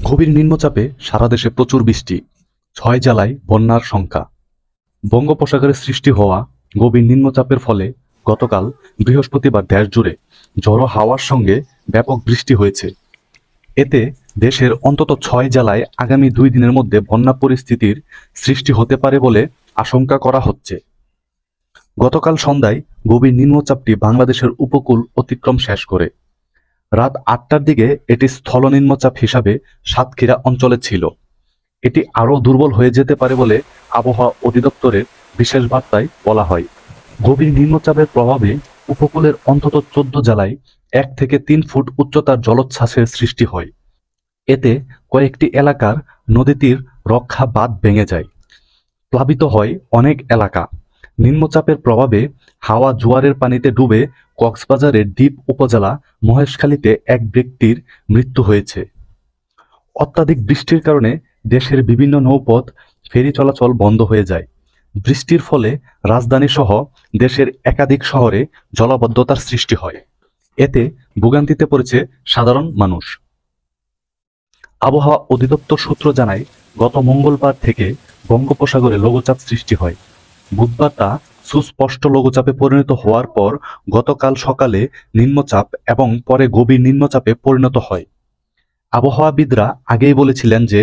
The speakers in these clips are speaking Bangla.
গভীর নিম্নচাপে সারা দেশে প্রচুর বৃষ্টি, 6 জেলায় বন্যার শঙ্কা। বঙ্গোপসাগরে সৃষ্টি হওয়া গভীর নিম্নচাপের ফলে গতকাল বৃহস্পতিবার দেশ জুড়ে ঝড়ো হাওয়ার সঙ্গে ব্যাপক বৃষ্টি হয়েছে। এতে দেশের অন্তত 6 জেলায় আগামী 2 দিনের মধ্যে বন্যা পরিস্থিতির সৃষ্টি হতে পারে বলে আশঙ্কা করা হচ্ছে। গতকাল সন্ধ্যায় গভীর নিম্নচাপটি বাংলাদেশের উপকূল অতিক্রম শেষ করে। রাত 8টার দিকে এটি স্থল নিম্নচাপ হিসাবে সাতক্ষীরা অঞ্চলে ছিল। এটি আরও দুর্বল হয়ে যেতে পারে বলে আবহাওয়া অধিদপ্তরের বিশেষ বার্তায় বলা হয়। গভীর নিম্নচাপের প্রভাবে উপকূলের অন্তত 14 জেলায় 1 থেকে 3 ফুট উচ্চতার জলোচ্ছ্বাসের সৃষ্টি হয়। এতে কয়েকটি এলাকার নদীতীর রক্ষা বাঁধ ভেঙে যায়, প্লাবিত হয় অনেক এলাকা। নিম্নচাপের প্রভাবে হাওয়া জোয়ারের পানিতে ডুবে কক্সবাজারের দ্বীপ উপজেলা মহেশখালীতে এক ব্যক্তির মৃত্যু হয়েছে। অত্যাধিক বৃষ্টির কারণে দেশের বিভিন্ন নৌপথ ফেরি চলাচল বন্ধ হয়ে যায়। বৃষ্টির ফলে রাজধানী সহ দেশের একাধিক শহরে জলাবদ্ধতার সৃষ্টি হয়। এতে ভোগান্তিতে পড়েছে সাধারণ মানুষ। আবহাওয়া অধিদপ্তর সূত্র জানায়, গত মঙ্গলবার থেকে বঙ্গোপসাগরে লঘুচাপ সৃষ্টি হয়। বুধবার তা সুস্পষ্ট লঘুচাপে পরিণত হওয়ার পর গতকাল সকালে নিম্নচাপ এবং পরে গভীর নিম্নচাপে পরিণত হয়। আবহাওয়াবিদরা আগেই বলেছিলেন যে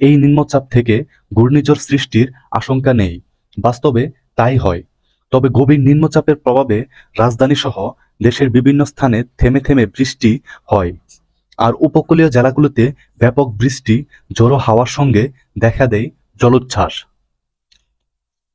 এই নিম্নচাপ থেকে ঘূর্ণিঝড় সৃষ্টির আশঙ্কা নেই। বাস্তবে তাই হয়। তবে গভীর নিম্নচাপের প্রভাবে রাজধানী সহ দেশের বিভিন্ন স্থানে থেমে থেমে বৃষ্টি হয়, আর উপকূলীয় জেলাগুলোতে ব্যাপক বৃষ্টি, ঝোড়ো হাওয়ার সঙ্গে দেখা দেয় জলোচ্ছ্বাস।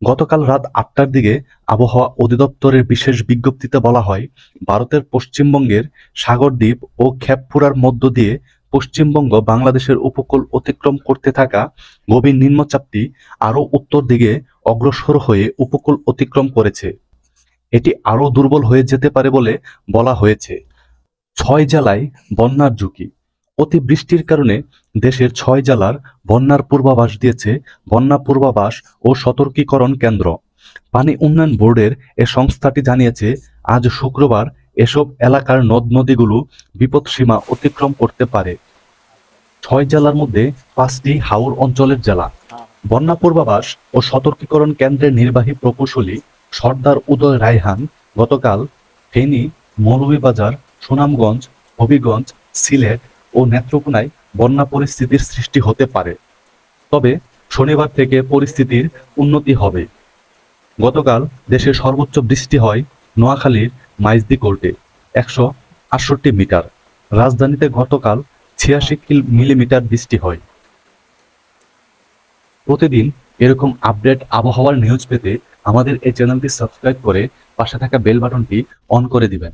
গতকাল রাত 8টার দিকে আবহাওয়া অধিদপ্তরের বিশেষ বিজ্ঞপ্তিতে বলা হয়, ভারতের পশ্চিমবঙ্গের সাগরদ্বীপ ও খেপপুরার মধ্য দিয়ে পশ্চিমবঙ্গ বাংলাদেশের উপকূল অতিক্রম করতে থাকা গভীর নিম্নচাপটি আরও উত্তর দিকে অগ্রসর হয়ে উপকূল অতিক্রম করেছে। এটি আরও দুর্বল হয়ে যেতে পারে বলে বলা হয়েছে। 6 জেলায় বন্যার ঝুঁকি। অতিবৃষ্টির কারণে দেশের 6 জেলার বন্যার পূর্বাভাস দিয়েছে বন্যা পূর্বাভাস ও সতর্কীকরণ কেন্দ্র। পানি উন্নয়ন বোর্ডের এ সংস্থাটি জানিয়েছে, আজ শুক্রবার এসব এলাকার নদ নদীগুলো বিপদসীমা অতিক্রম করতে পারে। 6 জেলার মধ্যে 5টি হাওর অঞ্চলের জেলা। বন্যা পূর্বাভাস ও সতর্কীকরণ কেন্দ্রের নির্বাহী প্রকৌশলী সর্দার উদয় রায়হান গতকাল ফেনী, মৌলভীবাজার, সুনামগঞ্জ, হবিগঞ্জ, সিলেট ও নেত্রকোনায় বন্যা পরিস্থিতির সৃষ্টি হতে পারে, তবে শনিবার থেকে পরিস্থিতির উন্নতি হবে। গতকাল দেশের সর্বোচ্চ বৃষ্টি হয় নোয়াখালীর মাইজদী-কোর্টে 168 মিটার। রাজধানীতে গতকাল 86 মিলিমিটার বৃষ্টি হয়। প্রতিদিন এরকম আপডেট আবহাওয়ার নিউজ পেতে আমাদের এই চ্যানেলটি সাবস্ক্রাইব করে পাশে থাকা বেল বাটনটি অন করে দিবেন।